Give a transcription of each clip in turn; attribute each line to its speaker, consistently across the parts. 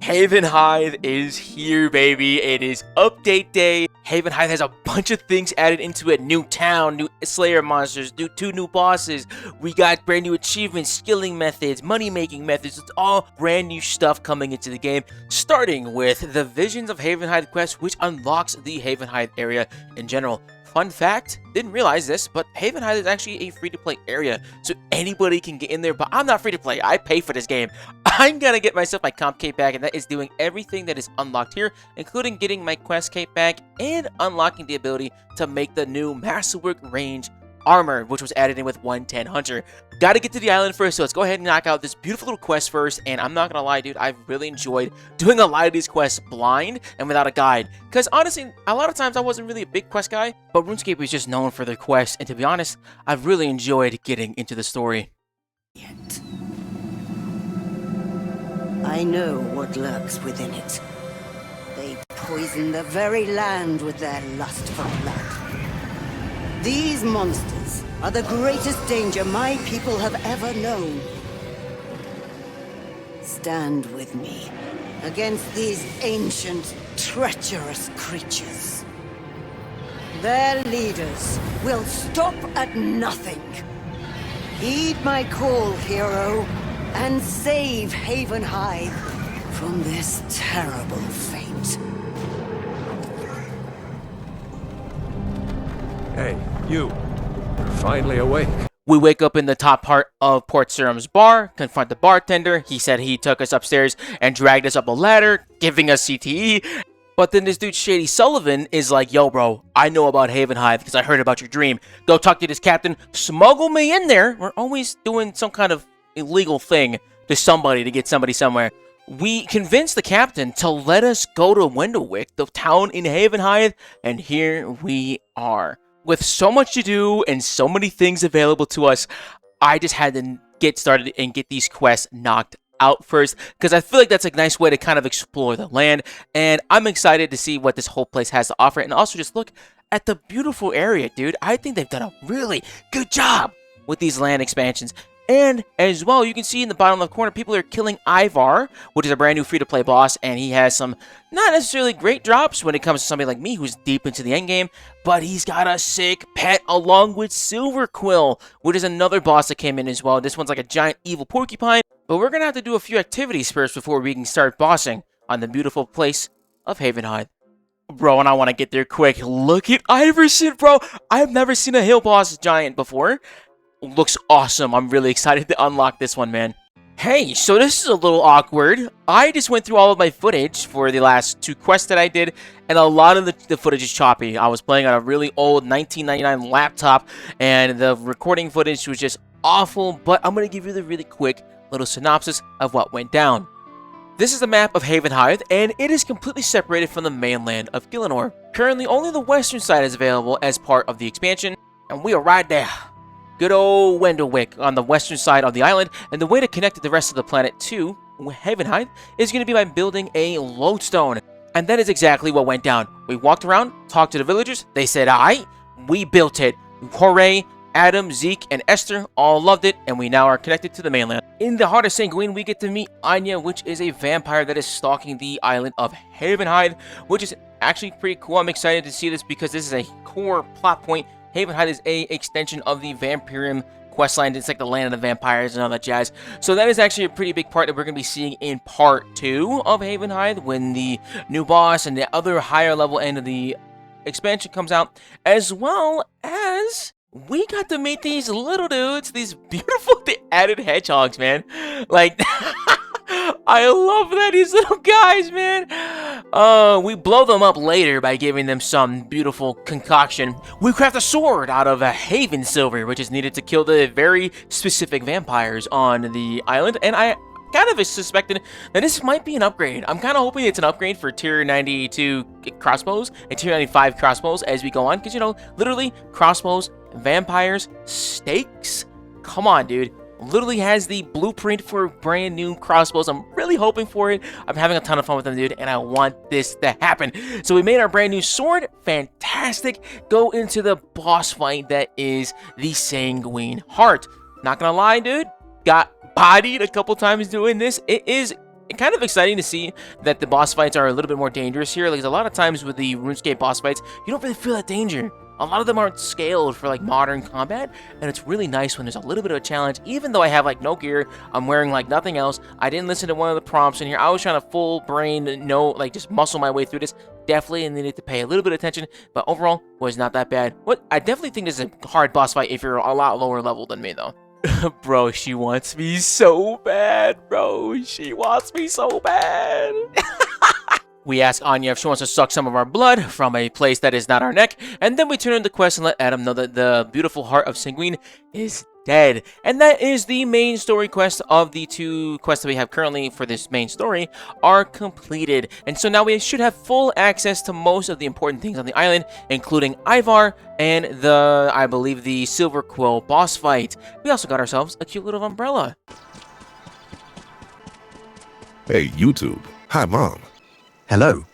Speaker 1: Havenhythe is here, baby. It is update day. Havenhythe has a bunch of things added into it. New town, new slayer monsters, two new bosses. We got brand new achievements, skilling methods, money making methods. It's all brand new stuff coming into the game. Starting with the Visions of Havenhythe quest, which unlocks the Havenhythe area in general. Fun fact, didn't realize this, but Havenhythe is actually a free-to-play area, so anybody can get in there, but I'm not free-to-play. I pay for this game. I'm gonna get myself my comp cape back, and that is doing everything that is unlocked here, including getting my quest cape back and unlocking the ability to make the new masterwork range armor, which was added in with 110 Hunter. Gotta get to the island first, so let's go ahead and knock out this beautiful little quest first. And I'm not gonna lie, dude, I've really enjoyed doing a lot of these quests blind and without a guide, because honestly, a lot of times I wasn't really a big quest guy, but RuneScape is just known for their quests, and to be honest, I've really enjoyed getting into the story.
Speaker 2: Yet. I know what lurks within it. They poison the very land with their lust for blood. These monsters are the greatest danger my people have ever known. Stand with me against these ancient, treacherous creatures. Their leaders will stop at nothing. Heed my call, hero, and save Havenhythe from this terrible fate.
Speaker 3: Hey, you. You're finally awake.
Speaker 1: We wake up in the top part of Port Serum's bar, confront the bartender. He said he took us upstairs and dragged us up a ladder, giving us CTE. But then this dude, Shady Sullivan, is like, yo, bro, I know about Havenhythe because I heard about your dream. Go talk to this captain, smuggle me in there. We're always doing some kind of illegal thing to somebody to get somebody somewhere. We convinced the captain to let us go to Windlewick, the town in Havenhythe, and here we are. With so much to do and so many things available to us, I just had to get started and get these quests knocked out first, because I feel like that's a nice way to kind of explore the land, and I'm excited to see what this whole place has to offer, and also just look at the beautiful area, dude. I think they've done a really good job with these land expansions. And as well, you can see in the bottom left corner, people are killing Ivar, which is a brand new free-to-play boss, and he has some not necessarily great drops when it comes to somebody like me who's deep into the endgame, but he's got a sick pet along with Silverquill, which is another boss that came in as well. This one's like a giant evil porcupine, but we're going to have to do a few activities first before we can start bossing on the beautiful place of Havenhythe. Bro, and I want to get there quick. Look at Iverson, bro. I've never seen a hill boss giant before. Looks awesome. I'm really excited to unlock this one, man. Hey, so this is a little awkward. I just went through all of my footage for the last two quests that I did, and a lot of the footage is choppy. I was playing on a really old 1999 laptop, and the recording footage was just awful, but I'm going to give you the really quick little synopsis of what went down. This is the map of Havenhythe, and it is completely separated from the mainland of Gielinor. Currently, only the western side is available as part of the expansion, and we are right there. Good old Windlewick on the western side of the island, and the way to connect the rest of the planet to Havenhythe is going to be by building a lodestone. And that is exactly what went down. We walked around, talked to the villagers, they said, aight, we built it. Hooray! Adam, Zeke, and Esther all loved it, and we now are connected to the mainland. In the heart of Sanguine, we get to meet Anya, which is a vampire that is stalking the island of Havenhythe, which is actually pretty cool. I'm excited to see this because this is a core plot point. Havenhythe is a extension of the Vampirium questline. It's like the land of the vampires and all that jazz. So that is actually a pretty big part that we're going to be seeing in part 2 of Havenhythe when the new boss and the other higher level end of the expansion comes out, as well as we got to meet these little dudes, these beautiful added hedgehogs, man. Like, I love that, these little guys, man. We blow them up later by giving them some beautiful concoction. We craft a sword out of a Haven silver, which is needed to kill the very specific vampires on the island. And I kind of suspected that this might be an upgrade. I'm kind of hoping it's an upgrade for tier 92 crossbows and tier 95 crossbows as we go on. Because, you know, literally, crossbows, vampires, stakes. Come on, dude. Literally has the blueprint for brand new crossbows. I'm really hoping for it. I'm having a ton of fun with them, dude, and I want this to happen. So we made our brand new sword. Fantastic. Go into the boss fight that is the Sanguine Heart. Not gonna lie, dude. Got bodied a couple times doing this. It is kind of exciting to see that the boss fights are a little bit more dangerous here. Like, a lot of times with the RuneScape boss fights, you don't really feel that danger. A lot of them aren't scaled for like modern combat, and it's really nice when there's a little bit of a challenge. Even though I have like no gear, I'm wearing like nothing else. I didn't listen to one of the prompts in here. I was trying to full brain, like just muscle my way through this. Definitely needed to pay a little bit of attention, but overall was not that bad. What I definitely think this is a hard boss fight if you're a lot lower level than me though. Bro, she wants me so bad, bro. She wants me so bad. We ask Anya if she wants to suck some of our blood from a place that is not our neck, and then we turn in the quest and let Adam know that the beautiful heart of Sanguine is dead. And that is the main story quest of the 2 quests that we have currently for this main story are completed. And so now we should have full access to most of the important things on the island, including Ivar and I believe, the Silver Quill boss fight. We also got ourselves a cute little umbrella.
Speaker 4: Hey, YouTube. Hi, Mom.
Speaker 5: Hello.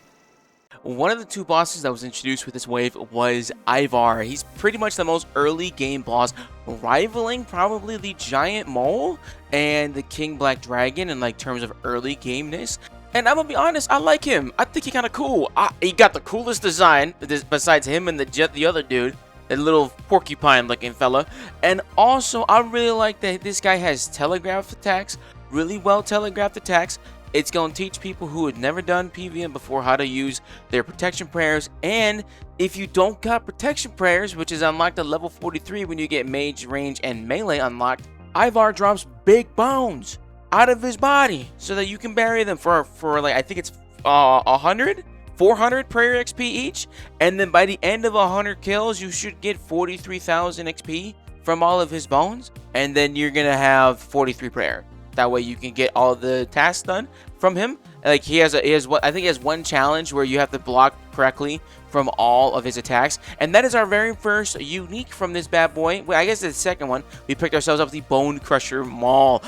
Speaker 1: One of the 2 bosses that was introduced with this wave was Ivar. He's pretty much the most early game boss, rivaling probably the Giant Mole and the King Black Dragon in like terms of early gameness. And I'm gonna be honest, I like him. I think he's kind of cool. He got the coolest design besides him and the other dude, the little porcupine looking fella. And also, I really like that this guy has telegraphed attacks, really well telegraphed attacks. It's going to teach people who had never done PvM before how to use their protection prayers. And if you don't got protection prayers, which is unlocked at level 43 when you get mage, range, and melee unlocked, Ivar drops big bones out of his body so that you can bury them for like, I think it's 400 prayer XP each. And then by the end of 100 kills, you should get 43,000 XP from all of his bones. And then you're going to have 43 prayer. That way you can get all the tasks done from him. Like he has what I think he has one challenge where you have to block correctly from all of his attacks, and that is our very first unique from this bad boy. Well, I guess the second one. We picked ourselves up the Bone Crusher Maul.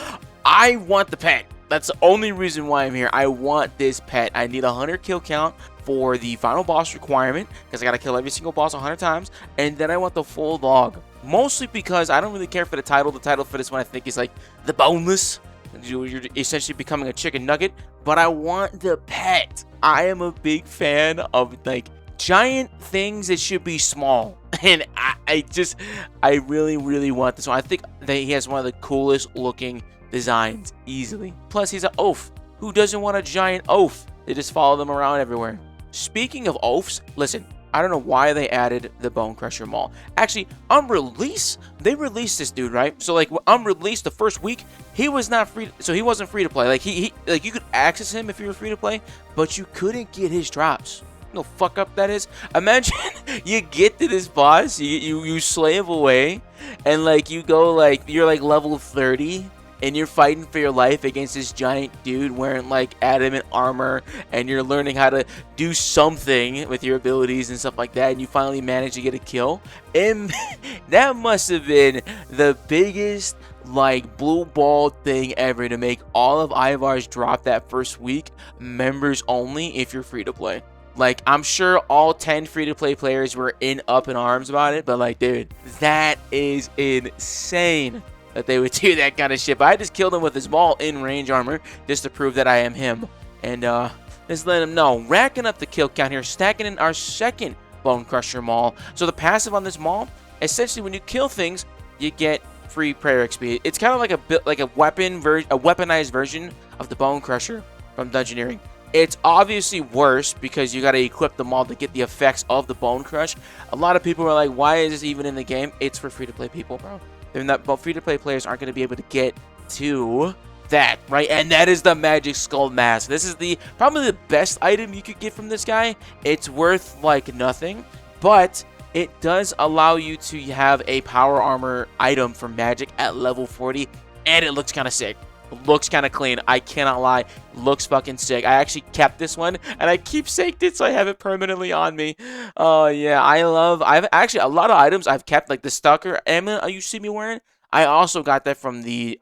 Speaker 1: I want the pet. That's the only reason why I'm here. I want this pet. I need a 100 kill count for the final boss requirement because I gotta kill every single boss 100 times, and then I want the full log. Mostly because I don't really care for the title. The title for this one I think is like the Boneless. You're essentially becoming a chicken nugget, but I want the pet. I am a big fan of like giant things that should be small, and I really want this one. I think that he has one of the coolest looking designs easily. Plus he's an oaf. Who doesn't want a giant oaf? They just follow them around everywhere. Speaking of oafs, listen, I don't know why they added the Bone Crusher Maul. Actually, on release, they released this dude, right? So like on release the first week, he was not free, so he wasn't free to play. Like he like you could access him if you were free to play, but you couldn't get his drops. No fuck up that is. Imagine you get to this boss, you slave away, and like you go like you're like level 30. And you're fighting for your life against this giant dude wearing like adamant armor, and you're learning how to do something with your abilities and stuff like that, and you finally manage to get a kill. And that must have been the biggest like blue ball thing ever to make all of Ivar's drop that first week members only if you're free to play. Like, I'm sure all 10 free-to-play players were up in arms about it, but like, dude, that is insane that they would do that kind of shit. But I just killed him with his maul in range armor just to prove that I am him. And just let him know. Racking up the kill count here, stacking in our second Bone Crusher Maul. So the passive on this Maul, essentially when you kill things, you get free prayer XP. It's kind of like a weaponized version of the Bone Crusher from Dungeoneering. It's obviously worse because you got to equip the Maul to get the effects of the Bone Crush. A lot of people are like, why is this even in the game? It's for free-to-play people, bro. They're not, but free-to-play players aren't going to be able to get to that, right? And that is the Magic Skull Mask. This is probably the best item you could get from this guy. It's worth like nothing, but it does allow you to have a power armor item for magic at level 40, and it looks kind of sick. Looks kind of clean. I cannot lie. Looks fucking sick. I actually kept this one, and I keepsaked it so I have it permanently on me. Oh yeah, I've actually a lot of items I've kept, like the Stalker amulet you see me wearing. I also got that from the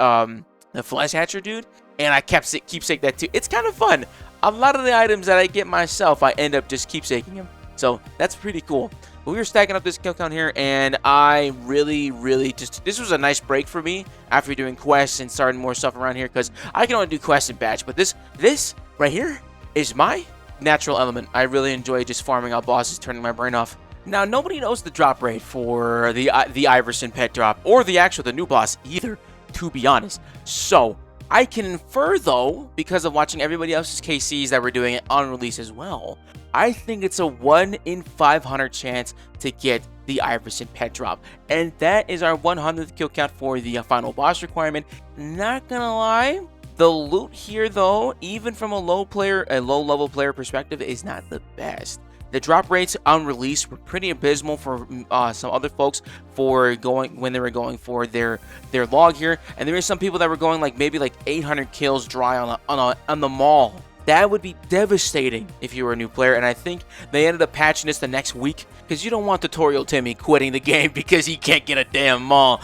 Speaker 1: Flesh Hatcher dude, and I keepsake that too. It's kind of fun. A lot of the items that I get myself, I end up just keepsaking them. So that's pretty cool. But we were stacking up this kill count here, and I really just... This was a nice break for me after doing quests and starting more stuff around here, because I can only do quests and batch. But this right here is my natural element. I really enjoy just farming out bosses, turning my brain off. Now, nobody knows the drop rate for the Iverson pet drop, or the new boss either, to be honest. So, I can infer, though, because of watching everybody else's KCs that were doing it on release as well, I think it's a 1 in 500 chance to get the Iverson pet drop. And that is our 100th kill count for the final boss requirement. Not gonna lie, the loot here, though, even from a low level player perspective, is not the best. The drop rates on release were pretty abysmal for some other folks when they were going for their log here, and there were some people that were going maybe 800 kills dry on the mall. That would be devastating if you were a new player, and I think they ended up patching this the next week, because you don't want Tutorial Timmy quitting the game because he can't get a damn mall.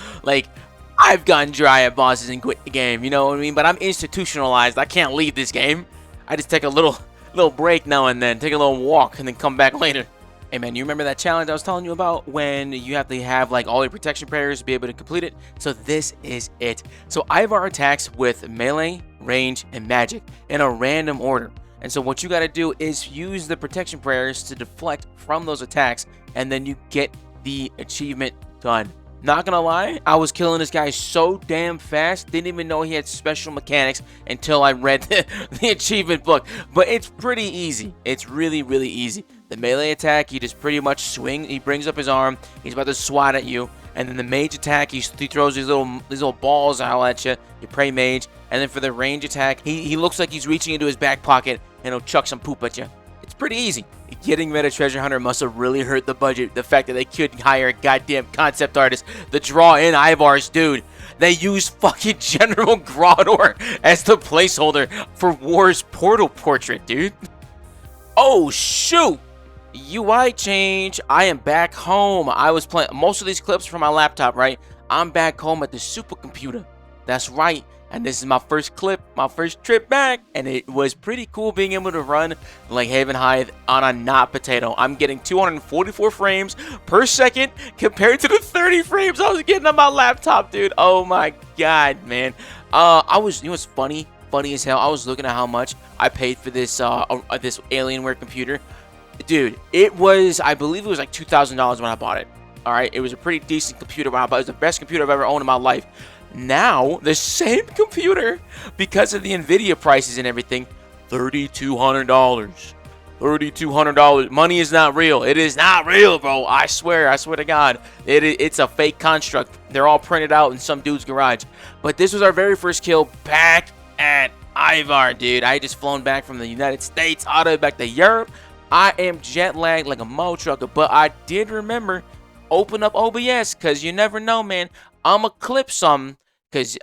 Speaker 1: I've gotten dry at bosses and quit the game, you know what I mean? But I'm institutionalized. I can't leave this game. I just take a little break now and then, take a little walk, and then come back later. Hey man, you remember that challenge I was telling you about when you have to have all your protection prayers to be able to complete it? So this is it. So Ivar attacks with melee, range, and magic in a random order. And so what you got to do is use the protection prayers to deflect from those attacks, and then you get the achievement done. Not gonna lie, I was killing this guy so damn fast, didn't even know he had special mechanics until I read the achievement book. But it's pretty easy. It's really easy. The melee attack, you just pretty much swing. He brings up his arm, he's about to swat at you. And then the mage attack, he throws these little balls out at you. You pray mage. And then for the range attack, he looks like he's reaching into his back pocket and he'll chuck some poop at you. It's pretty easy. Getting rid of Treasure Hunter must have really hurt the budget. The fact that they couldn't hire a goddamn concept artist to draw in Ivar's dude. They used fucking General Grodor as the placeholder for War's portal portrait, dude. Oh, shoot. UI change. I am back home. I was playing most of these clips from my laptop, right? I'm back home at the supercomputer. That's right. And this is my first clip, my first trip back, and it was pretty cool being able to run Havenhythe on a not potato. I'm getting 244 frames per second compared to the 30 frames I was getting on my laptop, dude. Oh my god, man. You know what's funny as hell? I was looking at how much I paid for this this Alienware computer. Dude, I believe it was like $2,000 when I bought it. All right, it was a pretty decent computer when I bought it. It was the best computer I've ever owned in my life. Now, the same computer, because of the NVIDIA prices and everything, $3,200. $3,200. Money is not real. It is not real, bro. I swear to God. It's a fake construct. They're all printed out in some dude's garage. But this was our very first kill back at Ivar, dude. I just flown back from the United States all the way back to Europe. I am jet lagged like a mo trucker, but I did remember open up OBS, because you never know, man. I'ma clip some, because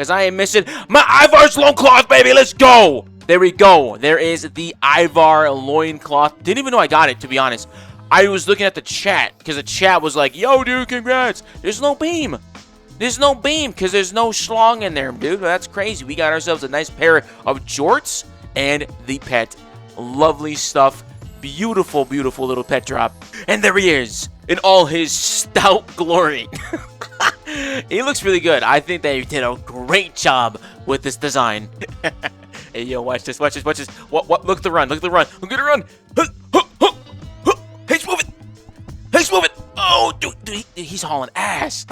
Speaker 1: I ain't missing my Ivar's loincloth, baby. Let's go. There we go. There is the Ivar loincloth. Didn't even know I got it, to be honest. I was looking at the chat, because the chat was like, yo, dude, congrats. There's no beam. There's no beam, because there's no schlong in there, dude. That's crazy. We got ourselves a nice pair of jorts and the pet. Lovely stuff. Beautiful little pet drop. And there he is in all his stout glory. He looks really good. I think they did a great job with this design. Hey, yo, watch this. What? Look at the run. Look at the run. He's moving. Oh, dude, he's hauling ass.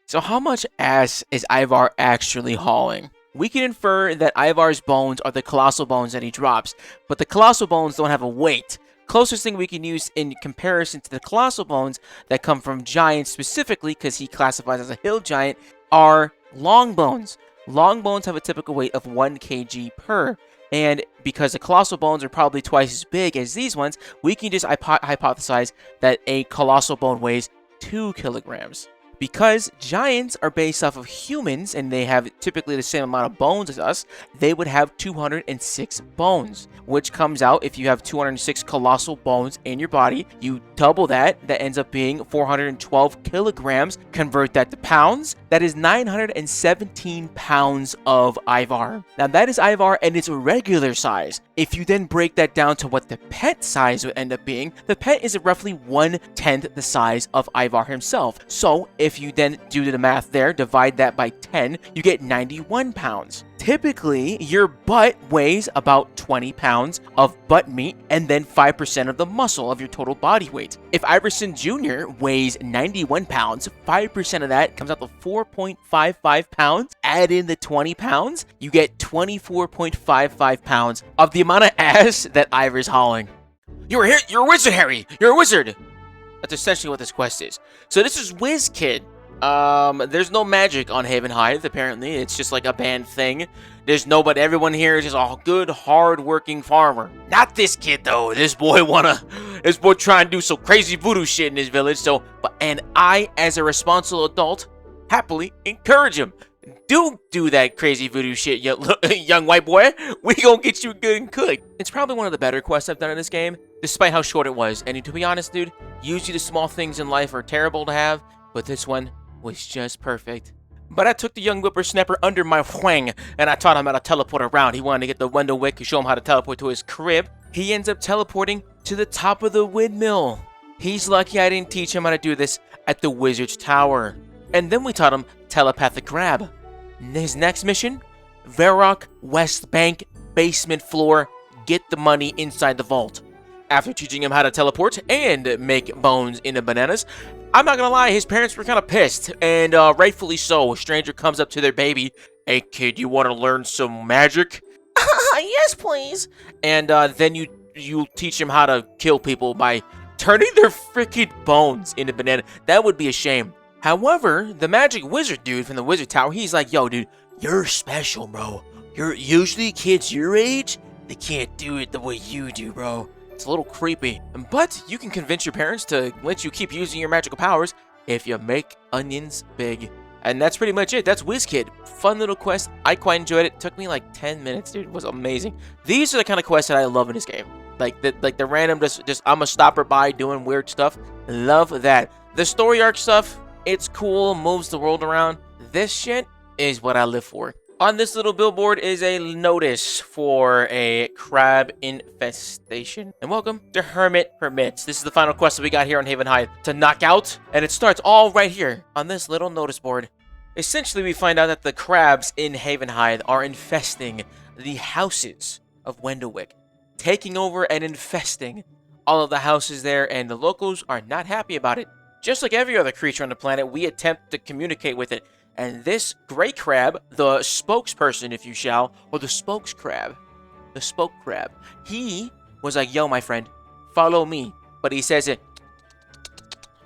Speaker 1: So how much ass is Ivar actually hauling? We can infer that Ivar's bones are the colossal bones that he drops, but the colossal bones don't have a weight. Closest thing we can use in comparison to the colossal bones that come from giants specifically, because he classifies as a hill giant, are long bones. Long bones have a typical weight of 1 kg per, and because the colossal bones are probably twice as big as these ones, we can just hypothesize that a colossal bone weighs 2 kilograms. Because giants are based off of humans and they have typically the same amount of bones as us, they would have 206 bones, which comes out if you have 206 colossal bones in your body. You double that, that ends up being 412 kilograms. Convert that to pounds, that is 917 pounds of Ivar. Now that is Ivar and its regular size. If you then break that down to what the pet size would end up being, the pet is roughly 1/10 the size of Ivar himself. So if you then do the math there, divide that by 10, you get 91 pounds. Typically, your butt weighs about 20 pounds of butt meat and then 5% of the muscle of your total body weight. If Iverson Jr. weighs 91 pounds, 5% of that comes out to 4.55 pounds. Add in the 20 pounds, you get 24.55 pounds of the amount of ass that Ivar's hauling. You're a wizard, Harry! You're a wizard! That's essentially what this quest is. So this is WizKid. There's no magic on Havenhythe, apparently. It's just like a banned thing. But everyone here is just a good, hard-working farmer. Not this kid, though. This boy try and do some crazy voodoo shit in his village. And I, as a responsible adult, happily encourage him. Do that crazy voodoo shit, young white boy. We gonna get you good and cooked. It's probably one of the better quests I've done in this game, despite how short it was. And to be honest, dude, usually the small things in life are terrible to have, but this one was just perfect. But I took the young whippersnapper under my wing, and I taught him how to teleport around. He wanted to get the window wick and show him how to teleport to his crib. He ends up teleporting to the top of the windmill. He's lucky I didn't teach him how to do this at the wizard's tower. And then we taught him telepathic grab. His next mission, Varrock West Bank basement floor, get the money inside the vault. After teaching him how to teleport and make bones into bananas, I'm not gonna lie, his parents were kind of pissed, and rightfully so. A stranger comes up to their baby, "Hey kid, you want to learn some magic?" "Yes, please." And then you teach him how to kill people by turning their freaking bones into banana. That would be a shame. However, the magic wizard dude from the wizard tower, he's like, "Yo, dude, you're special, bro. You're usually kids your age, they can't do it the way you do, bro. It's a little creepy. But you can convince your parents to let you keep using your magical powers if you make onions big." And that's pretty much it. That's WizKid. Fun little quest. I quite enjoyed it. Took me like 10 minutes, dude. It was amazing. These are the kind of quests that I love in this game. Like the random, just I'm a stopper by doing weird stuff. Love that. The story arc stuff, it's cool, moves the world around. This shit is what I live for. On this little billboard is a notice for a crab infestation. And welcome to Hermit Permits. This is the final quest that we got here on Havenhythe to knock out. And it starts all right here on this little notice board. Essentially, we find out that the crabs in Havenhythe are infesting the houses of Wendelwick, taking over and infesting all of the houses there, and the locals are not happy about it. Just like every other creature on the planet, we attempt to communicate with it. And this gray crab, the spokesperson, if you shall, or the spoke crab, he was like, "Yo, my friend, follow me." But he says it,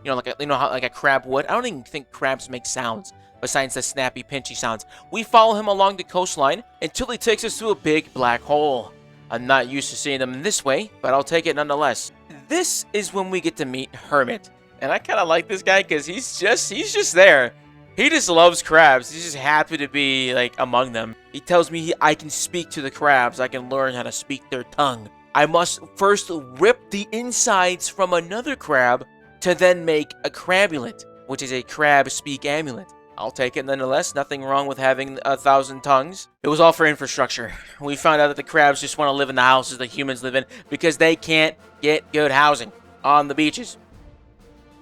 Speaker 1: how like a crab would. I don't even think crabs make sounds besides the snappy, pinchy sounds. We follow him along the coastline until he takes us to a big black hole. I'm not used to seeing them in this way, but I'll take it nonetheless. This is when we get to meet Hermit. And I kind of like this guy because he's just there. He just loves crabs. He's just happy to be, like, among them. He tells me I can speak to the crabs. I can learn how to speak their tongue. I must first rip the insides from another crab to then make a crabulet, which is a crab speak amulet. I'll take it nonetheless. Nothing wrong with having 1,000 tongues. It was all for infrastructure. We found out that the crabs just want to live in the houses that humans live in because they can't get good housing on the beaches.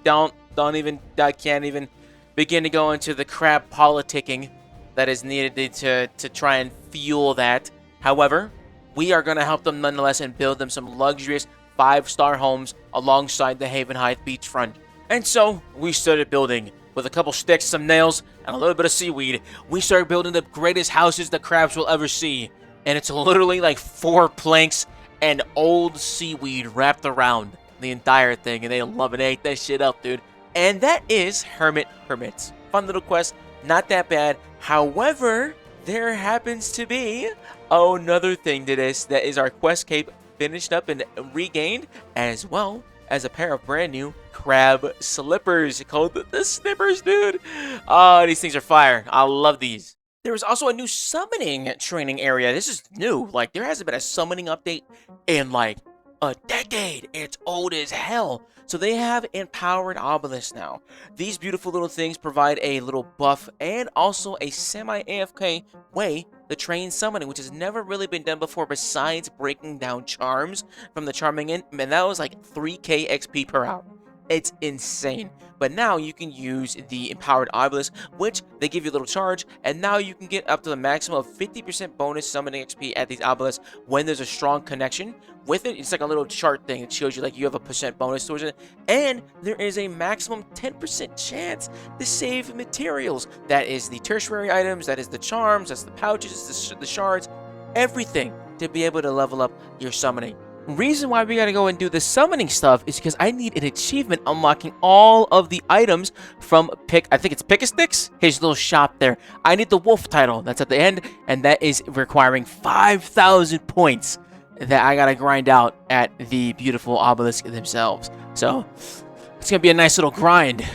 Speaker 1: I can't even begin to go into the crab politicking that is needed to try and fuel that. However, we are going to help them nonetheless and build them some luxurious 5-star homes alongside the Havenhythe beachfront. And so, we started building. With a couple sticks, some nails, and a little bit of seaweed, we started building the greatest houses the crabs will ever see. And it's literally like 4 planks and old seaweed wrapped around the entire thing, and they love it. They ate that shit up, dude. And that is Hermit Permits. Fun little quest, not that bad. However, there happens to be another thing to this. That is our quest cape finished up and regained, as well as a pair of brand new crab slippers called the snippers, dude. Oh, these things are fire. I love these. There was also a new summoning training area. This is new. Like, there hasn't been a summoning update in like a decade. It's old as hell. So they have empowered obelisks now. These beautiful little things provide a little buff and also a semi-AFK way to train summoning, which has never really been done before besides breaking down charms from the charming end. Man, that was like 3k XP per hour. It's insane. But now you can use the empowered obelisk, which they give you a little charge, and now you can get up to the maximum of 50% bonus summoning XP at these obelisks when there's a strong connection with it. It's like a little chart thing that shows you like you have a % bonus towards it, and there is a maximum 10% chance to save materials. That is the tertiary items, that is the charms, that's the pouches, the shards, everything to be able to level up your summoning. Reason why we gotta go and do the summoning stuff is because I need an achievement unlocking all of the items from I think it's Pick-a-Sticks, his little shop there. I need the wolf title that's at the end, and that is requiring 5,000 points that I gotta grind out at the beautiful obelisk themselves. So it's gonna be a nice little grind.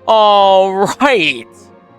Speaker 1: All right,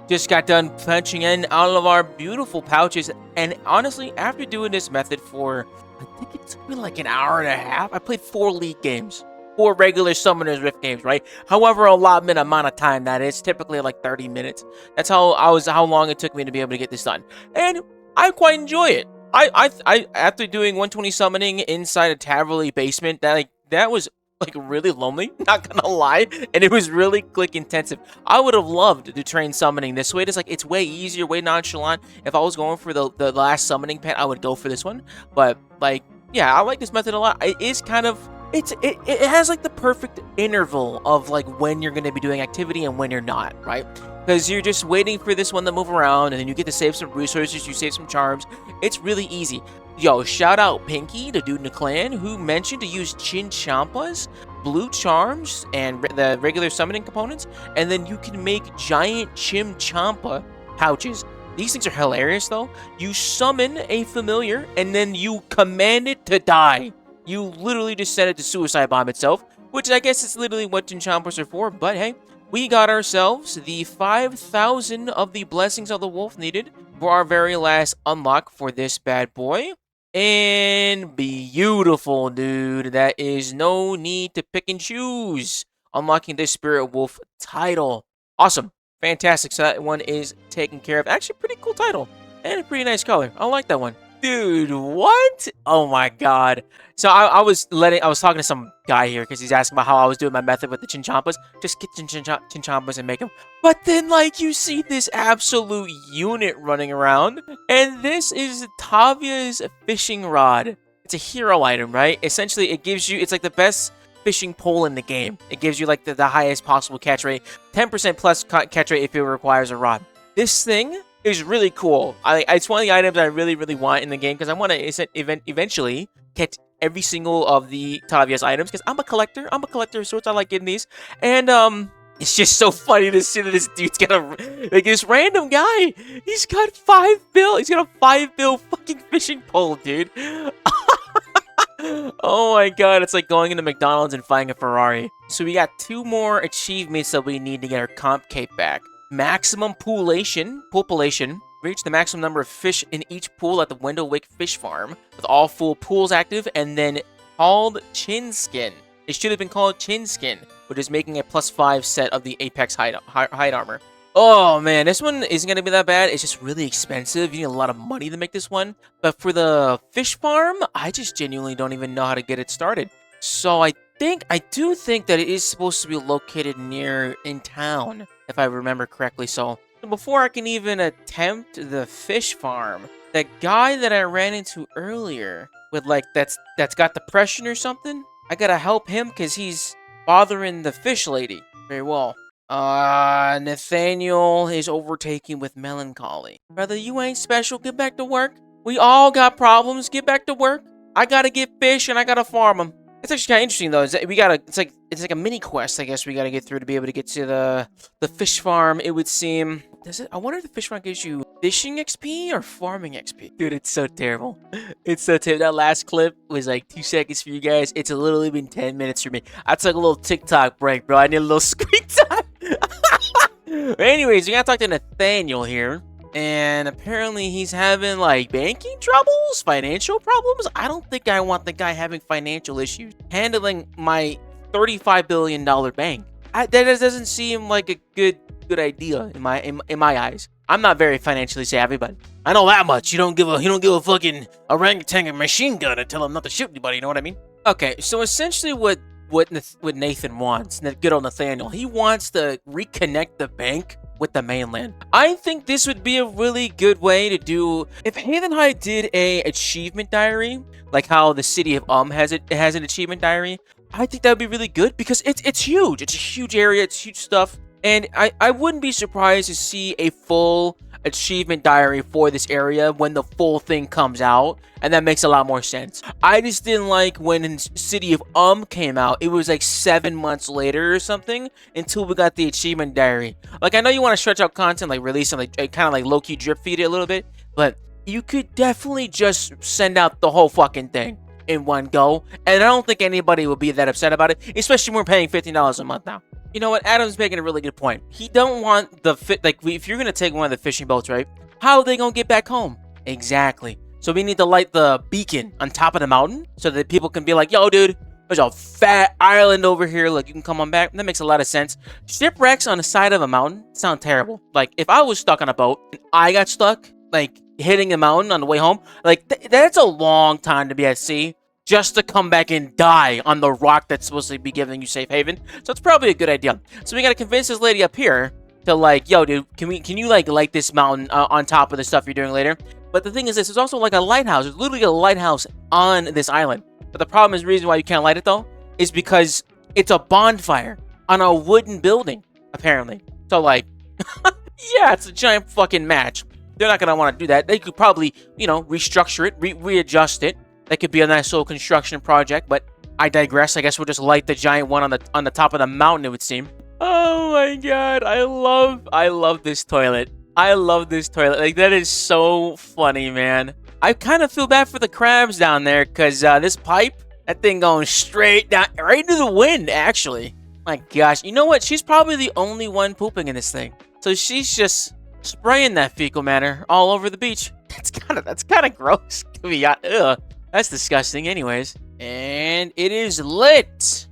Speaker 1: just got done punching in all of our beautiful pouches, and honestly, after doing this method for I think it took me like an hour and a half. I played 4 league games, 4 regular Summoners Rift games, right? However allotment amount of time that is, typically like 30 minutes. That's how long it took me to be able to get this done, and I quite enjoy it. I after doing 120 summoning inside a Taverley basement, that was like really lonely, not gonna lie, and it was really click intensive. I would have loved to train summoning this way. It's way easier, way nonchalant. If I was going for the last summoning pet, I would go for this one. But like, yeah, I like this method a lot. It is kind of it has like the perfect interval of like when you're gonna be doing activity and when you're not, right? Because you're just waiting for this one to move around, and then you get to save some resources, you save some charms. It's really easy. Yo, shout out Pinky, the dude in the clan, who mentioned to use Chinchampas, blue charms, and the regular summoning components, and then you can make giant Chimchampa pouches. These things are hilarious, though. You summon a familiar, and then you command it to die. You literally just set it to suicide bomb itself, which I guess is literally what Chinchampas are for, but hey, we got ourselves the 5,000 of the Blessings of the Wolf needed for our very last unlock for this bad boy. And beautiful, dude. That is no need to pick and choose. Unlocking this Spirit Wolf title. Awesome. Fantastic. So that one is taken care of. Actually, pretty cool title. And a pretty nice color. I like that one. Dude, what? Oh my god. So I was talking to some guy here because he's asking about how I was doing my method with the Chinchampas. Just get Chinchampas and make them. But then, like, you see this absolute unit running around. And this is Tavia's fishing rod. It's a hero item, right? Essentially, it gives you, it's like the best fishing pole in the game. It gives you, like, the highest possible catch rate. 10% plus catch rate if it requires a rod. This thing is really cool. It's one of the items I really, really want in the game because I want to eventually catch every single of the Tavia's items because I'm a collector. I'm a collector of sorts. I like getting these. And it's just so funny to see that this dude's got this random guy. He's got 5 bill. He's got a 5 bill fucking fishing pole, dude. Oh my god, it's like going into McDonald's and finding a Ferrari. So we got 2 more achievements that we need to get our comp cape back. Maximum population. Reach the maximum number of fish in each pool at the Windlewick Fish Farm with all full pools active, and then called Chin Skin. It should have been called Chin Skin, which is making a +5 set of the Apex hide armor. Oh man, this one isn't going to be that bad. It's just really expensive. You need a lot of money to make this one. But for the fish farm, I just genuinely don't even know how to get it started. So I do think that it is supposed to be located near in town, if I remember correctly. So before I can even attempt the fish farm, the guy that I ran into earlier with like that's got depression or something, I gotta help him because he's bothering the fish lady. Very well. Nathaniel is overtaken with melancholy. Brother, you ain't special. Get back to work. We all got problems. Get back to work. I gotta get fish and I gotta farm them. It's actually kind of interesting though. It's like a mini quest, I guess we gotta get through to be able to get to the fish farm. It would seem. Does it? I wonder if the fish farm gives you fishing XP or farming XP? Dude, it's so terrible. It's so terrible. That last clip was like 2 seconds for you guys. It's literally been 10 minutes for me. I took a little TikTok break, bro. I need a little screen time. Anyways, we gotta talk to Nathaniel here. And apparently he's having like banking troubles, financial problems. I don't think I want the guy having financial issues handling my $35 billion bank. That doesn't seem like a good idea in my eyes. I'm not very financially savvy, but I know that much. You don't give a fucking orangutan a machine gun and tell him not to shoot anybody. You know what I mean? Okay, so essentially what Nathan wants, good old Nathaniel, he wants to reconnect the bank with the mainland. I think this would be a really good way to do if Havenhythe did a achievement diary, like how the city of has an achievement diary. I think that would be really good because it's huge. It's a huge area. It's huge stuff. And I wouldn't be surprised to see a full achievement diary for this area when the full thing comes out, and that makes a lot more sense. I just didn't like when City of came out. It was like 7 months later or something until we got the achievement diary. Like, I know you want to stretch out content, like release and like kind of like low-key drip feed it a little bit, but you could definitely just send out the whole fucking thing in one go, and I don't think anybody will be that upset about it, especially when we're paying $15 a month now. You know what? Adam's making a really good point. He don't want the if you're gonna take one of the fishing boats, right? How are they gonna get back home? Exactly. So we need to light the beacon on top of the mountain so that people can be like, "Yo, dude, there's a fat island over here. Look, you can come on back." That makes a lot of sense. Shipwrecks on the side of a mountain sound terrible. Like if I was stuck on a boat and I got stuck, like hitting a mountain on the way home, like that's a long time to be at sea. Just to come back and die on the rock that's supposed to be giving you safe haven. So it's probably a good idea. So we gotta convince this lady up here to like, yo, dude, can you like light this mountain on top of the stuff you're doing later? But the thing is, this is also like a lighthouse. There's literally a lighthouse on this island. But the problem is, the reason why you can't light it though, is because it's a bonfire on a wooden building, apparently. So like, yeah, it's a giant fucking match. They're not gonna want to do that. They could probably, you know, restructure it, readjust it. That could be a nice little construction project, but I digress. I guess we'll just light the giant one on the top of the mountain, it would seem. Oh my god, I love this toilet. I love this toilet. Like, that is so funny, man. I kind of feel bad for the crabs down there, because this pipe, that thing going straight down, right into the wind, actually. My gosh, you know what? She's probably the only one pooping in this thing. So she's just spraying that fecal matter all over the beach. That's kind of gross. Ugh. That's disgusting anyways. And it is lit.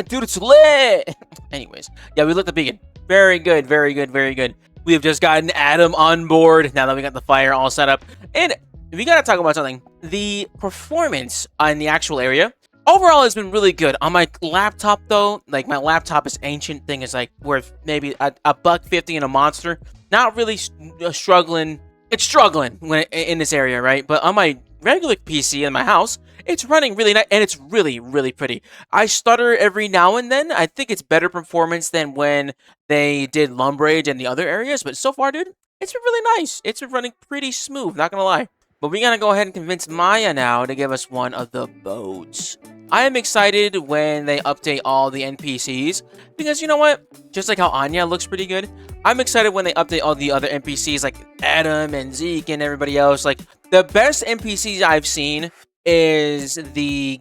Speaker 1: Dude, it's lit. Anyways. Yeah, we lit the beacon. Very good, very good, very good. We have just gotten Adam on board now that we got the fire all set up. And we gotta talk about something. The performance on the actual area overall has been really good. On my laptop though, like my laptop is ancient. Thing is like worth maybe a $1.50 in a monster. Not really struggling. It's struggling in this area, right? But on my regular PC in my house, it's running really nice, and it's really, really pretty. I stutter every now and then. I think it's better performance than when they did Lumbrage and the other areas, but so far, dude, it's been really nice. It's been running pretty smooth, not gonna lie. But we gotta go ahead and convince Maya now to give us one of the boats. I am excited when they update all the NPCs, because you know what? Just like how Anya looks pretty good, I'm excited when they update all the other NPCs like Adam and Zeke and everybody else. Like, the best NPCs I've seen is the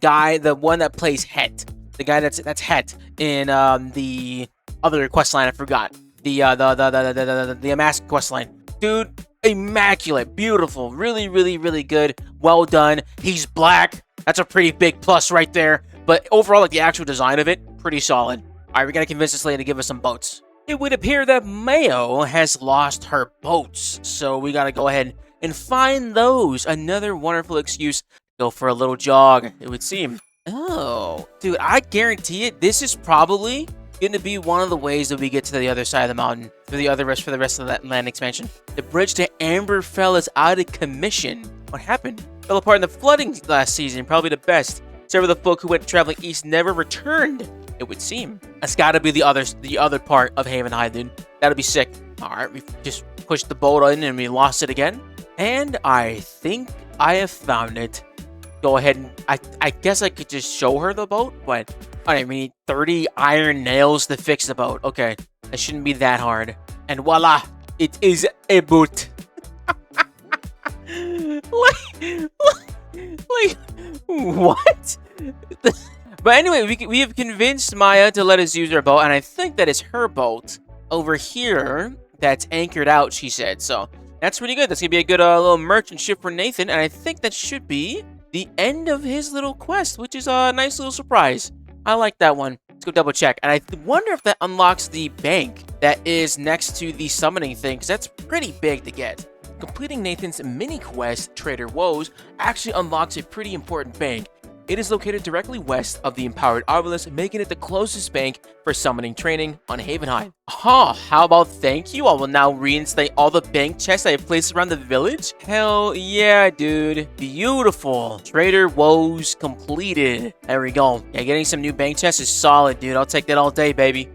Speaker 1: one that plays Het. The guy that's Het in the other quest line I forgot. The Amask quest line. Dude, immaculate, beautiful, really, really, really good. Well done. He's black. That's a pretty big plus right there. But overall, like the actual design of it, pretty solid. Alright, we gotta convince this lady to give us some boats. It would appear that Mayo has lost her boats, so we gotta go ahead and find those. Another wonderful excuse to go for a little jog, it would seem. Oh, dude, I guarantee it. This is probably going to be one of the ways that we get to the other side of the mountain for the rest of that land expansion. The bridge to Amberfell is out of commission. What happened? Fell apart in the flooding last season. Probably the best. Several of the folk who went traveling east never returned, it would seem. That's got to be the other part of Havenhythe, dude. That'll be sick. All right, we just pushed the boat in and we lost it again. And I think I have found it. Go ahead and I guess I could just show her the boat, but I mean, we need 30 iron nails to fix the boat. Okay, that shouldn't be that hard. And voila, it is a boat. like what? But anyway, we have convinced Maya to let us use her boat, and I think that is her boat over here that's anchored out, she said. So that's pretty good. That's gonna be a good little merchant ship for Nathan, and I think that should be the end of his little quest, which is a nice little surprise. I like that one. Let's go double check. And I wonder if that unlocks the bank that is next to the summoning thing, because that's pretty big to get. Completing Nathan's mini quest, Trader Woes, actually unlocks a pretty important bank. It is located directly west of the Empowered Obelisk, making it the closest bank for summoning training on Havenhythe. How about thank you? I will now reinstate all the bank chests I have placed around the village. Hell yeah, dude. Beautiful. Trader Woes completed. There we go. Yeah, getting some new bank chests is solid, dude. I'll take that all day, baby.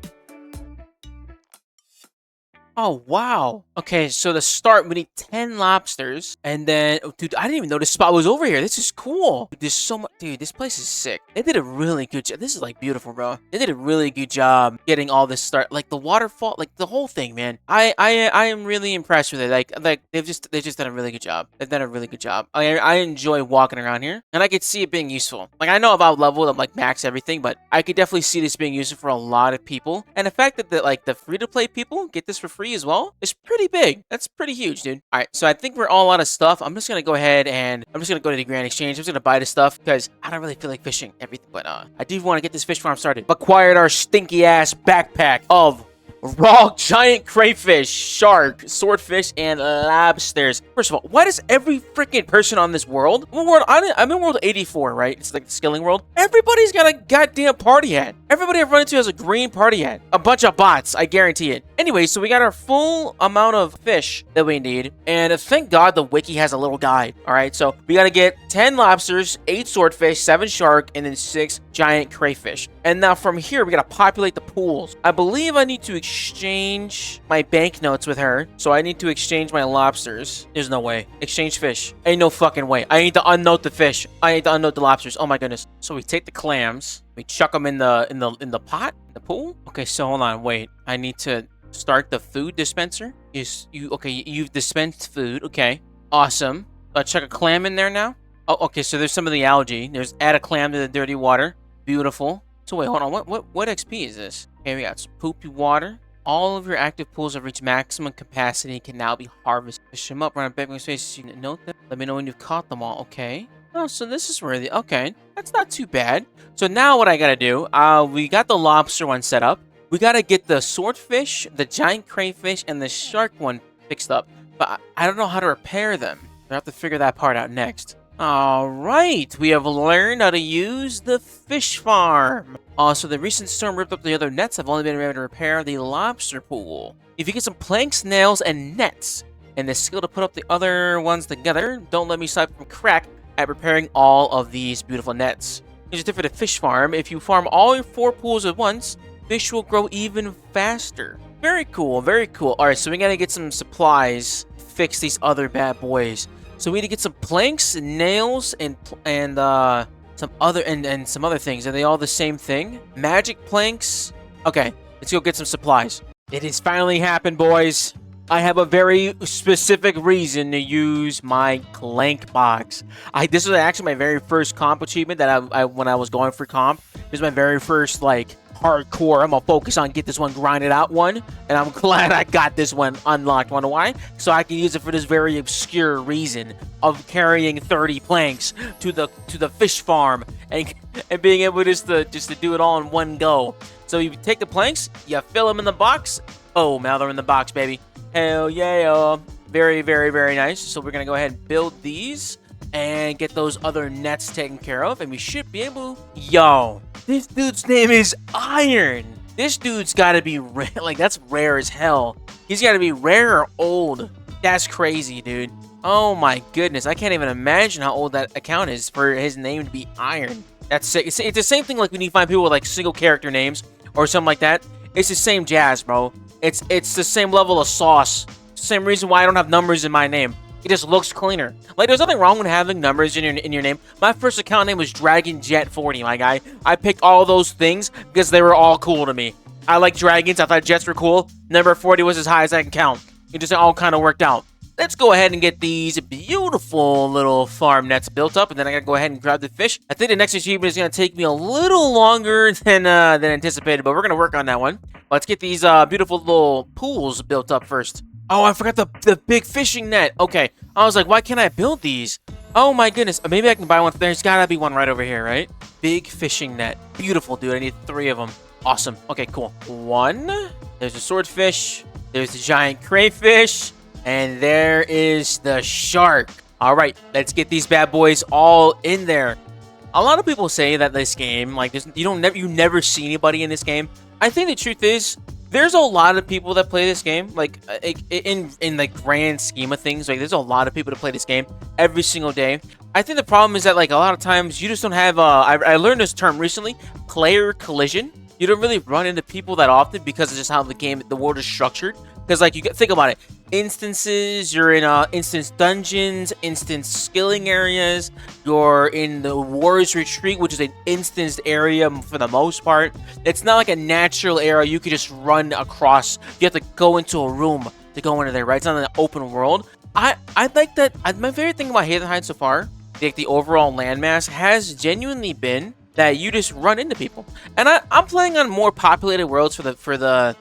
Speaker 1: Oh, wow. Okay, so to start, we need 10 lobsters. And then, oh, dude, I didn't even know this spot was over here. This is cool. Dude, there's so much. Dude, this place is sick. They did a really good job. This is like beautiful, bro. They did a really good job getting all this start. Like the waterfall, like the whole thing, man. I am really impressed with it. Like they've just done a really good job. They've done a really good job. I enjoy walking around here, and I could see it being useful. Like I know about level, I'm like max everything, but I could definitely see this being useful for a lot of people. And the fact that like the free-to-play people get this for free as well is pretty big. That's pretty huge, dude. All right, so I think we're all out of stuff. I'm just gonna go ahead and I'm just gonna go to the Grand Exchange. I'm just gonna buy the stuff because I don't really feel like fishing everything, but I do want to get this fish farm started. Acquired our stinky ass backpack of raw giant crayfish, shark, swordfish, and lobsters. First of all, why does every freaking person on this world, I'm in world 84, right? It's like the skilling world. Everybody's got a goddamn party hat. Everybody I've run into has a green party hat. A bunch of bots, I guarantee it. Anyway, so we got our full amount of fish that we need, and thank God the wiki has a little guide. All right, so we got to get 10 lobsters, 8 swordfish, 7 shark, and then 6 giant crayfish. And now from here, we got to populate the pools. I believe I need to exchange my banknotes with her, so I need to exchange my lobsters. There's no way. Exchange fish. Ain't no fucking way. I need to unnote the fish. I need to unnote the lobsters. Oh my goodness. So we take the clams, we chuck them in the pot, the pool. Okay, so hold on, wait. I need to start the food dispenser. You've dispensed food. Okay, awesome. Chuck a clam in there now. Oh, okay. So there's some of the algae. There's add a clam to the dirty water. Beautiful. So wait, hold on. What XP is this? Okay, we got some poopy water. All of your active pools have reached maximum capacity and can now be harvested. Fish them up, run a background space. You can note them. Let me know when you've caught them all. Okay. Oh, so this is worthy. Okay, that's not too bad. So now what I gotta do? We got the lobster one set up. We gotta get the swordfish, the giant crayfish, and the shark one fixed up. But I don't know how to repair them. I have to figure that part out next. Alright, we have learned how to use the fish farm. Also, the recent storm ripped up the other nets. I've only been able to repair the lobster pool. If you get some planks, nails, and nets, and the skill to put up the other ones together, don't let me slip from crack at repairing all of these beautiful nets. Here's a tip for the fish farm. If you farm all your 4 pools at once, fish will grow even faster. Very cool, very cool. Alright, so we gotta get some supplies to fix these other bad boys. So we need to get some planks, nails, and some other things. Are they all the same thing? Magic planks? Okay, let's go get some supplies. It has finally happened, boys. I have a very specific reason to use my clank box. This was actually my very first comp achievement that when I was going for comp. This was my very first like hardcore. I'm gonna focus on get this one grinded out one, and I'm glad I got this one unlocked. Wonder why? So I can use it for this very obscure reason of carrying 30 planks to the fish farm and being able just to do it all in one go. So you take the planks, you fill them in the box. Oh, now they're in the box, baby. Hell yeah. Very, very, very nice. So we're gonna go ahead and build these and get those other nets taken care of, and we should be able. Yo, this dude's name is Iron. This dude's gotta be rare. Like, that's rare as hell. He's gotta be rare or old. That's crazy, dude. Oh my goodness, I can't even imagine how old that account is for his name to be Iron. That's sick. It's the same thing like when you find people with like single character names or something like that. It's the same jazz, bro. It's the same level of sauce. Same reason why I don't have numbers in my name. It just looks cleaner. Like, there's nothing wrong with having numbers in your name. My first account name was Dragon Jet 40, my guy. I picked all those things because they were all cool to me. I like dragons. I thought jets were cool. Number 40 was as high as I can count. It just all kind of worked out. let's go ahead and get these beautiful little farm nets built up, and then I gotta go ahead and grab the fish. I think the next achievement is gonna take me a little longer than anticipated, but we're gonna work on that one. Let's get these beautiful little pools built up first. Oh, I forgot the big fishing net. Okay, I was like, why can't I build these? Oh my goodness, maybe I can buy one. There's gotta be one right over here, right? Big fishing net. Beautiful, dude. I need 3 of them. Awesome. Okay, cool. 1. There's a swordfish. There's the giant crayfish. And there is the shark. All right, let's get these bad boys all in there. A lot of people say that this game, like, you never see anybody in this game. I think the truth is, there's a lot of people that play this game. Like, in the grand scheme of things, like, there's a lot of people that play this game every single day. I think the problem is that, like, a lot of times you just don't have. I learned this term recently, player collision. You don't really run into people that often because of just how the world is structured. Because, like, think about it. Instances, you're in instance dungeons, instance skilling areas. You're in the Warriors Retreat, which is an instanced area for the most part. It's not like a natural area you could just run across. You have to go into a room to go into there, right? It's not an open world. I like that. My favorite thing about Havenhythe so far, like the overall landmass, has genuinely been that you just run into people. And I'm playing on more populated worlds for the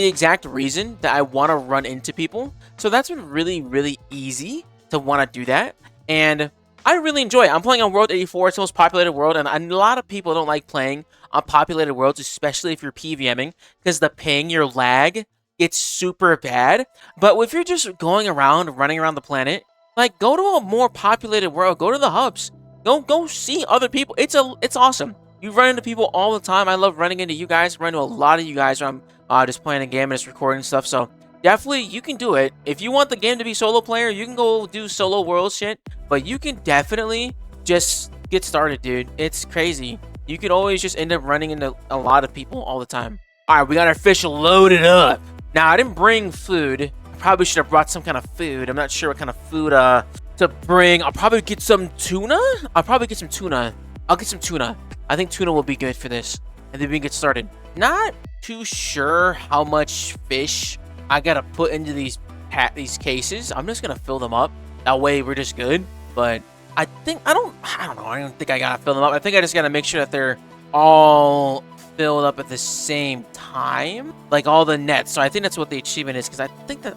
Speaker 1: exact reason that I want to run into people. So that's been really, really easy to want to do that. And I really enjoy it. I'm playing on World 84. It's the most populated world. And a lot of people don't like playing on populated worlds, especially if you're PVMing, because the ping, your lag, gets super bad. But if you're just going around, running around the planet, like, go to a more populated world. Go to the hubs. Go see other people. It's awesome. You run into people all the time. I love running into you guys. Run into a lot of you guys when I'm just playing a game and just recording stuff. So definitely, you can do it. If you want the game to be solo player, you can go do solo world shit. But you can definitely just get started, dude. It's crazy. You could always just end up running into a lot of people all the time. All right, we got our fish loaded up. Now, I didn't bring food. I probably should have brought some kind of food. I'm not sure what kind of food to bring. I'll probably get some tuna. I'll get some tuna. I think tuna will be good for this. And then we can get started. Not too sure how much fish I gotta put into these cases. I'm just gonna fill them up. That way we're just good. But I don't know. I don't think I gotta fill them up. I think I just gotta make sure that they're all filled up at the same time, like all the nets. So I think that's what the achievement is, because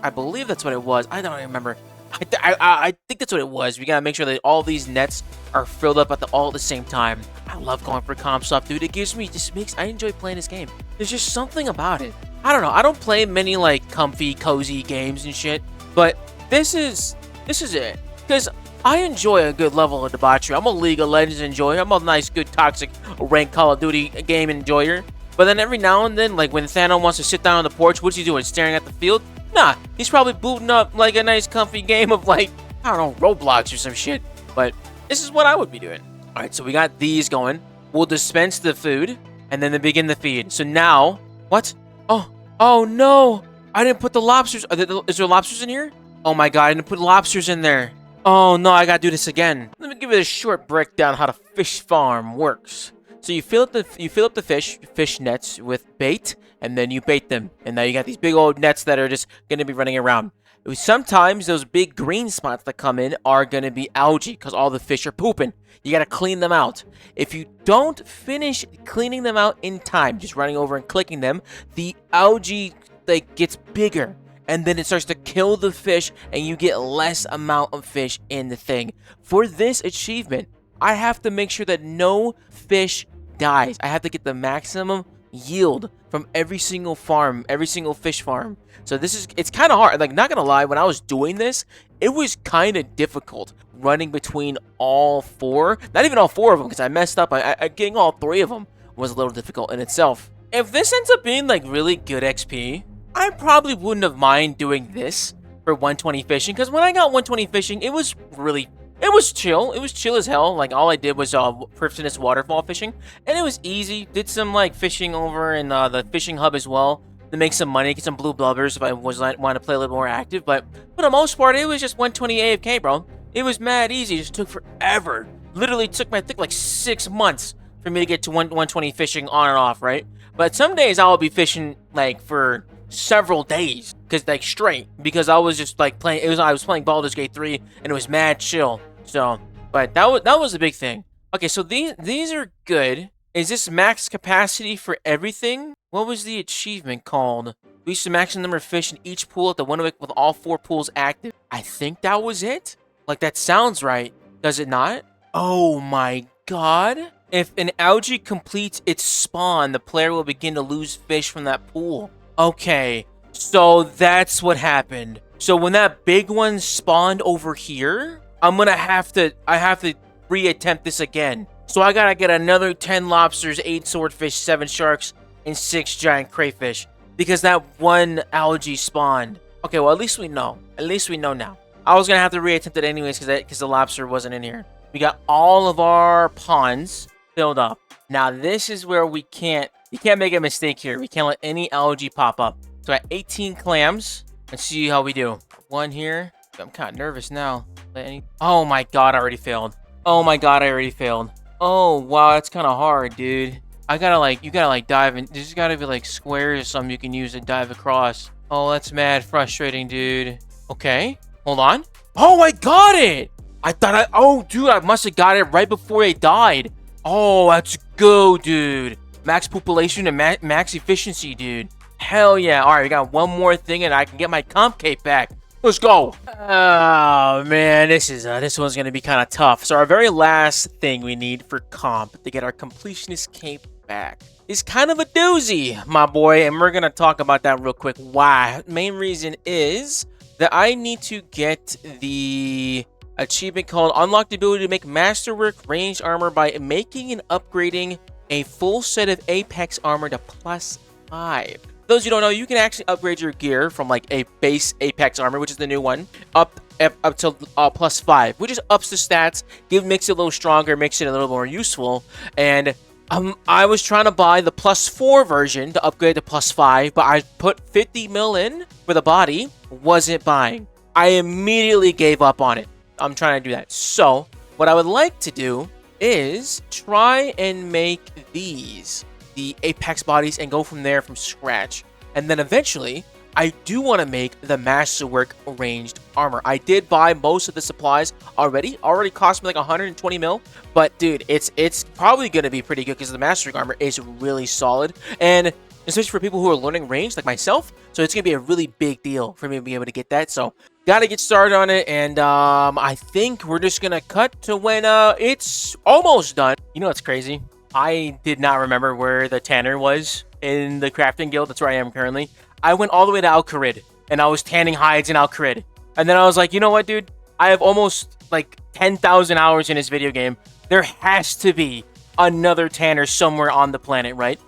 Speaker 1: I believe that's what it was. I don't remember. I think that's what it was. We gotta make sure that all these nets are filled up all at the same time. I love going for comp stuff, dude. I enjoy playing this game. There's just something about it. I don't know. I don't play many like comfy, cozy games and shit, but this is it. Because I enjoy a good level of debauchery. I'm a League of Legends enjoyer. I'm a nice, good, toxic, ranked Call of Duty game enjoyer. But then every now and then, like when Thanos wants to sit down on the porch, what's he doing? Staring at the field? Nah, he's probably booting up like a nice, comfy game of like, I don't know, Roblox or some shit. But this is what I would be doing. All right, so we got these going. We'll dispense the food, and then they begin the feed. So now, what? Oh no! I didn't put the lobsters. Is there lobsters in here? Oh my god, I didn't put lobsters in there. Oh no, I gotta do this again. Let me give it a short breakdown how the fish farm works. So you fill up the fish nets with bait, and then you bait them, and now you got these big old nets that are just gonna be running around. Sometimes those big green spots that come in are gonna be algae because all the fish are pooping. You gotta clean them out. If you don't finish cleaning them out in time, just running over and clicking them, the algae like gets bigger, and then it starts to kill the fish, and you get less amount of fish in the thing. For this achievement, I have to make sure that no fish dies. I have to get the maximum yield from every single farm, every single fish farm. So it's kind of hard. Like, not gonna lie, when I was doing this, it was kind of difficult running between all 4. Not even all 4 of them, because I messed up. Getting all 3 of them was a little difficult in itself. If this ends up being like really good XP, I probably wouldn't have mind doing this for 120 fishing, because when I got 120 fishing, it was chill. It was chill as hell. Like, all I did was Perfinis waterfall fishing, and it was easy. Did some like fishing over in the fishing hub as well to make some money, get some blue blubbers if I want to play a little more active. But for the most part, it was just 120 AFK, bro. It was mad easy. It just took forever. Literally took I think like 6 months for me to get to 120 fishing on and off, right? But some days I'll be fishing like for several days, because like straight, because I was just like playing. I was playing Baldur's Gate 3, and it was mad chill. So, but that was a big thing. Okay, so these are good. Is this max capacity for everything? What was the achievement called? Reach the maximum number of fish in each pool at the Winnowing with all 4 pools active. I think that was it. Like, that sounds right. Does it not? Oh my god. If an algae completes its spawn, the player will begin to lose fish from that pool. Okay, so that's what happened. So when that big one spawned over here, I have to reattempt this again. So I gotta get another 10 lobsters, 8 swordfish, 7 sharks, and 6 giant crayfish. Because that one algae spawned. Okay, well, at least we know. At least we know now. I was gonna have to reattempt it anyways because the lobster wasn't in here. We got all of our ponds filled up. Now, this is where we can't make a mistake here. We can't let any algae pop up. So at 18 clams. Let's see how we do. 1 here. I'm kind of nervous now. Oh my god, I already failed. Oh my god, I already failed. Oh, wow, that's kind of hard, dude. You gotta dive in. There's gotta be like squares or something you can use to dive across. Oh, that's mad frustrating, dude. Okay, hold on. Oh, I got it! Oh, dude, I must have got it right before it died. Oh, let's go, dude. Max population and max efficiency, dude. Hell yeah. All right, we got one more thing and I can get my comp cape back. Let's go. Oh, man, this one's going to be kind of tough. So our very last thing we need for comp to get our completionist cape back is kind of a doozy, my boy. And we're going to talk about that real quick. Why? Main reason is that I need to get the achievement called Unlock the ability to make masterwork ranged armor by making and upgrading a full set of Apex armor to +5. Those who don't know, you can actually upgrade your gear from like a base Apex armor, which is the new one, up to +5, which just ups the stats, makes it a little stronger, makes it a little more useful. And I was trying to buy the +4 version to upgrade to +5, but I put 50 mil in for the body, wasn't buying. I immediately gave up on it. I'm trying to do that. So what I would like to do is try and make these the Apex bodies and go from there from scratch. And then eventually I do want to make the masterwork ranged armor. I did buy most of the supplies already cost me like 120 mil, but dude, it's probably going to be pretty good because the masterwork armor is really solid, and especially for people who are learning range like myself. So it's going to be a really big deal for me to be able to get that. So gotta get started on it, and I think we're just gonna cut to when it's almost done. You know what's crazy? I did not remember where the tanner was in the crafting guild. That's where I am currently. I went all the way to Al-Kharid, and I was tanning hides in Al-Kharid. And then I was like, you know what, dude? I have almost like 10,000 hours in this video game. There has to be another tanner somewhere on the planet, right?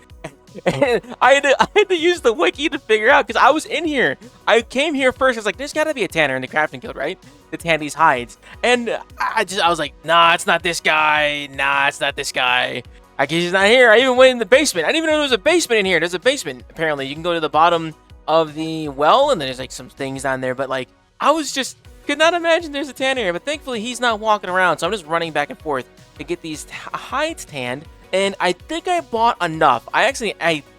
Speaker 1: And I had to use the wiki to figure out, because I was in here. I came here first. I was like, there's got to be a tanner in the crafting guild, right? To tan these hides. And I was like, nah, it's not this guy. Nah, it's not this guy. I guess he's not here. I even went in the basement. I didn't even know there was a basement in here. There's a basement. Apparently, you can go to the bottom of the well, and then there's like some things down there. But like, I was just could not imagine there's a tanner here. But thankfully, he's not walking around. So I'm just running back and forth to get these hides tanned. And I think I bought enough. I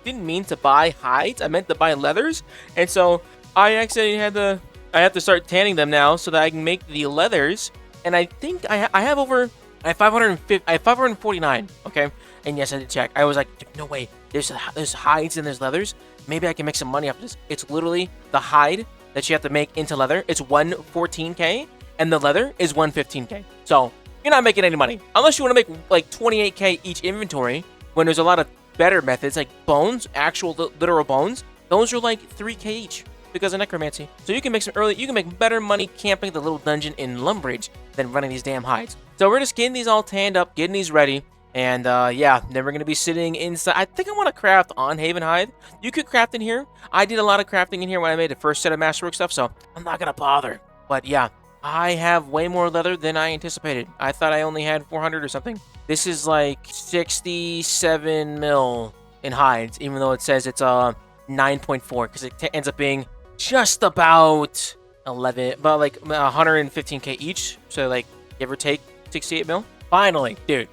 Speaker 1: didn't mean to buy hides. I meant to buy leathers. And so I actually have to start tanning them now so that I can make the leathers. And I think I have 550. I have 549. Okay. And yes, I did check. I was like, no way. There's hides and there's leathers. Maybe I can make some money off this. It's literally the hide that you have to make into leather. It's 114k, and the leather is 115k. So you're not making any money unless you want to make like 28k each inventory, when there's a lot of better methods like bones, actual literal bones. Those are like 3k each because of necromancy. So you can make better money camping the little dungeon in Lumbridge than running these damn hides. So we're just getting these all tanned up, getting these ready. And yeah, then we're going to be sitting inside. I think I want to craft on Havenhythe. You could craft in here. I did a lot of crafting in here when I made the first set of masterwork stuff, so I'm not going to bother. But yeah, I have way more leather than I anticipated. I thought I only had 400 or something. This is like 67 mil in hides, even though it says it's 9.4, because it ends up being just about 11, about like 115k each. So like, give or take 68 mil. Finally, dude,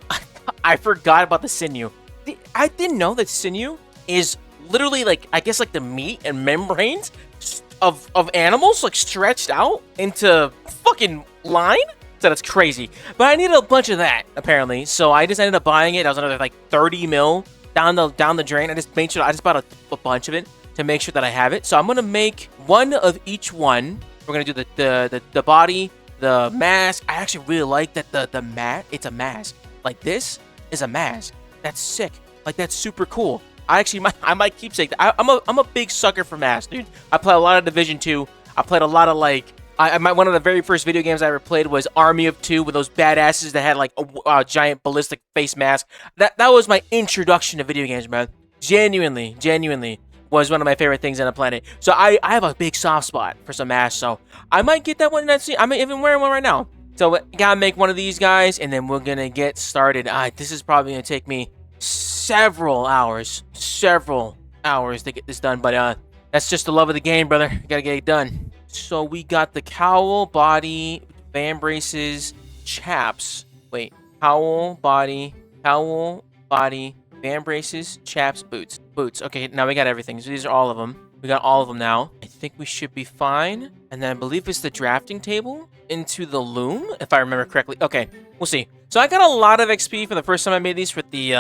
Speaker 1: I forgot about the sinew. I didn't know that sinew is literally like, I guess like the meat and membranes of animals like stretched out into fucking line. So that's crazy. But I needed a bunch of that apparently. So I just ended up buying it. That was another like 30 mil down the drain. I just made sure I just bought a bunch of it to make sure that I have it. So I'm gonna make one of each one. We're gonna do the body, the mask. I actually really like that the mat. It's a mask. Like this is a mask. That's sick. Like that's super cool. I might keepsake that. I'm a big sucker for masks, dude. I play a lot of Division 2. I played a lot of like one of the very first video games I ever played was Army of Two with those badasses that had like a giant ballistic face mask. That was my introduction to video games, man. Genuinely was one of my favorite things on the planet. So I have a big soft spot for some masks. So I might get that one. I'm even wearing one right now. So gotta make one of these guys, and then we're gonna get started. This is probably gonna take me several hours to get this done, but that's just the love of the game, brother. Gotta get it done. So we got the cowl, body, fan braces, chaps. Wait, cowl, body, fan braces, chaps, boots. Okay, now we got everything. So these are all of them. We got all of them now. I think we should be fine. And then I believe it's the drafting table into the loom, if I remember correctly. Okay, we'll see. So I got a lot of XP for the first time I made these with the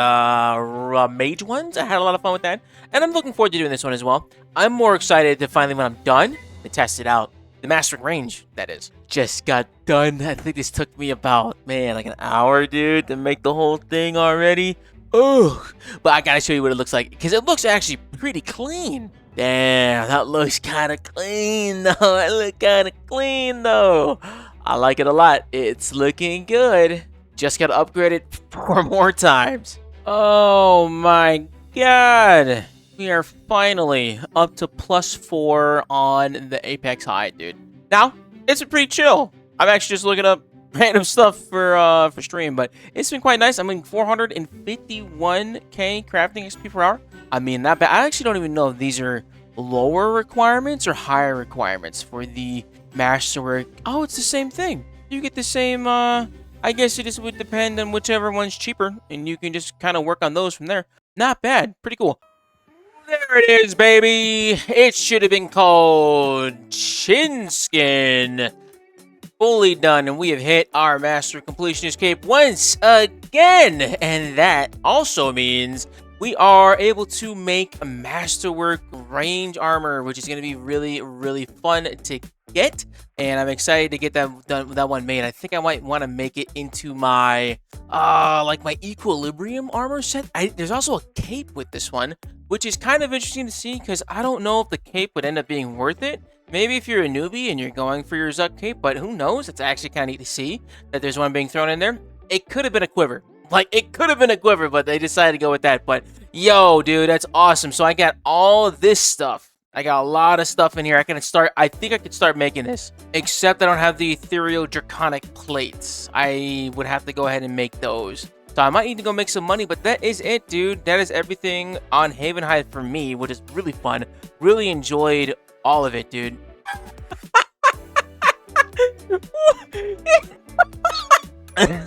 Speaker 1: mage ones. I had a lot of fun with that. And I'm looking forward to doing this one as well. I'm more excited to finally, when I'm done, to test it out. The mastering range, that is. Just got done. I think this took me about, man, like an hour, dude, to make the whole thing already. Ugh. But I gotta show you what it looks like, because it looks actually pretty clean. Damn, that looks kind of clean, though. It looks kind of clean, though. I like it a lot. It's looking good. Just gotta upgrade it 4 more times. Oh my god. We are finally up to +4 on the Apex hide, dude. Now, it's pretty chill. I'm actually just looking up random stuff for stream, but it's been quite nice. I'm in 451k crafting XP per hour. I mean, not bad. I actually don't even know if these are lower requirements or higher requirements for the masterwork. Oh, it's the same thing. You get the same, I guess it just would depend on whichever one's cheaper, and you can just kind of work on those from there. Not bad. Pretty cool. There it is, baby. It should have been called Chin Skin. Fully done, and we have hit our Master Completionist Cape once again. And that also means we are able to make a Masterwork range armor, which is going to be really, really fun to get. And I'm excited to get that one made. I think I might want to make it into my like my Equilibrium armor set. There's also a cape with this one, which is kind of interesting to see, because I don't know if the cape would end up being worth it. Maybe if you're a newbie and you're going for your Zuck cape, but who knows? It's actually kind of neat to see that there's one being thrown in there. It could have been a quiver. Like, it could have been a quiver, but they decided to go with that. But, yo, dude, that's awesome. So I got all this stuff. I got a lot of stuff in here. I think I could start making this. Except I don't have the ethereal draconic plates. I would have to go ahead and make those. So I might need to go make some money, but that is it, dude. That is everything on Havenhythe for me, which is really fun. Really enjoyed all of it, dude. I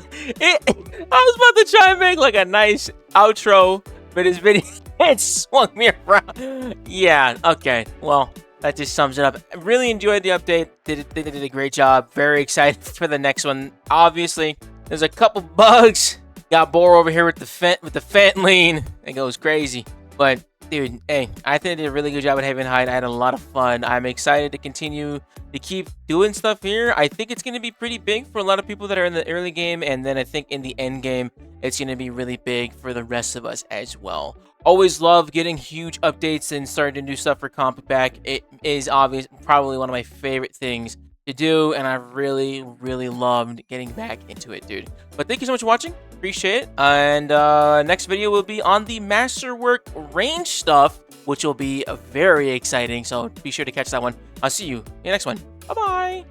Speaker 1: was about to try and make like a nice outro, but his video it swung me around. Yeah, okay. Well, that just sums it up. I really enjoyed the update. They did a great job. Very excited for the next one. Obviously, there's a couple bugs. Got Boar over here with the fent lean. It goes crazy. But dude, hey, I think they did a really good job at Havenhythe. I had a lot of fun. I'm excited to continue to keep doing stuff here. I think it's going to be pretty big for a lot of people that are in the early game, and then I think in the end game, it's going to be really big for the rest of us as well. Always love getting huge updates and starting to do stuff for Comp Pack. It is probably one of my favorite things to do, and I really, really loved getting back into it, dude. But thank you so much for watching. Appreciate it. And next video will be on the Masterwork range stuff, which will be very exciting. So be sure to catch that one. I'll see you in the next one. Bye-bye.